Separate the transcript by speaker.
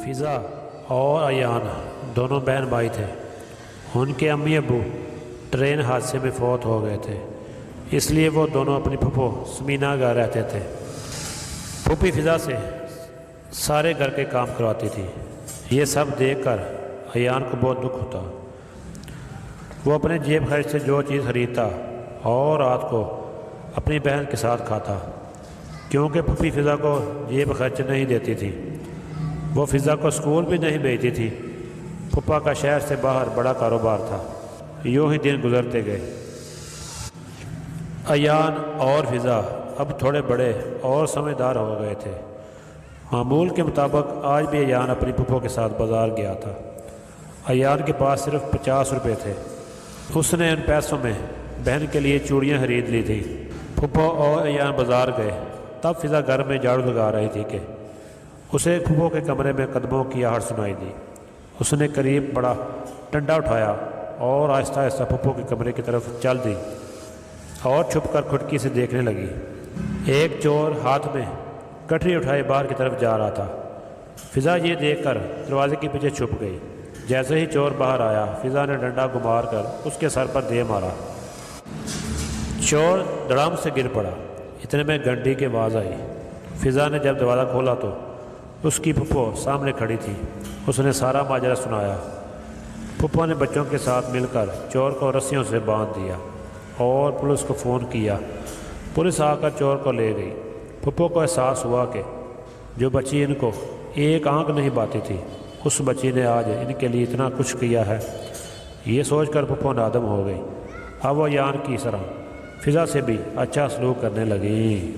Speaker 1: فضا اور ایان دونوں بہن بھائی تھے۔ ان کے امی ابو ٹرین حادثے میں فوت ہو گئے تھے، اس لیے وہ دونوں اپنی پھپھو سمینا گھر رہتے تھے۔ پھوپھی فضا سے سارے گھر کے کام کرواتی تھی۔ یہ سب دیکھ کر ایان کو بہت دکھ ہوتا۔ وہ اپنے جیب خرچ سے جو چیز خریدتا اور رات کو اپنی بہن کے ساتھ کھاتا، کیونکہ پھوپھی فضا کو جیب خرچ نہیں دیتی تھی۔ وہ فضا کو اسکول بھی نہیں بھیجتی تھی۔ پھپھا کا شہر سے باہر بڑا کاروبار تھا۔ یوں ہی دن گزرتے گئے۔ ایان اور فضا اب تھوڑے بڑے اور سمجھدار ہو گئے تھے۔ معمول کے مطابق آج بھی ایان اپنی پھپھو کے ساتھ بازار گیا تھا۔ ایان کے پاس صرف 50 روپے تھے۔ اس نے ان پیسوں میں بہن کے لیے چوڑیاں خرید لی تھیں۔ پھپھو اور ایان بازار گئے، تب فضا گھر میں جھاڑو لگا رہی تھی کہ اسے پھپھو کے کمرے میں قدموں کی آہٹ سنائی دی۔ اس نے قریب بڑا ڈنڈا اٹھایا اور آہستہ آہستہ پھپھو کے کمرے کی طرف چل دی اور چھپ کر کھڑکی سے دیکھنے لگی۔ ایک چور ہاتھ میں کٹری اٹھائے باہر کی طرف جا رہا تھا۔ فضا یہ دیکھ کر دروازے کے پیچھے چھپ گئی۔ جیسے ہی چور باہر آیا، فضا نے ڈنڈا گمار کر اس کے سر پر دے مارا۔ چور دڑام سے گر پڑا۔ اتنے میں گھنٹی کی آواز آئی۔ فضا نے جب دروازہ کھولا تو اس کی پھپھو سامنے کھڑی تھی۔ اس نے سارا ماجرا سنایا۔ پھپھو نے بچوں کے ساتھ مل کر چور کو رسیوں سے باندھ دیا اور پولیس کو فون کیا۔ پولیس آ کر چور کو لے گئی۔ پھپھو کو احساس ہوا کہ جو بچی ان کو ایک آنکھ نہیں باتی تھی، اس بچی نے آج ان کے لیے اتنا کچھ کیا ہے۔ یہ سوچ کر پھپھو نادم ہو گئی۔ اب وہ ایان کی طرح فضا سے بھی اچھا سلوک کرنے لگی۔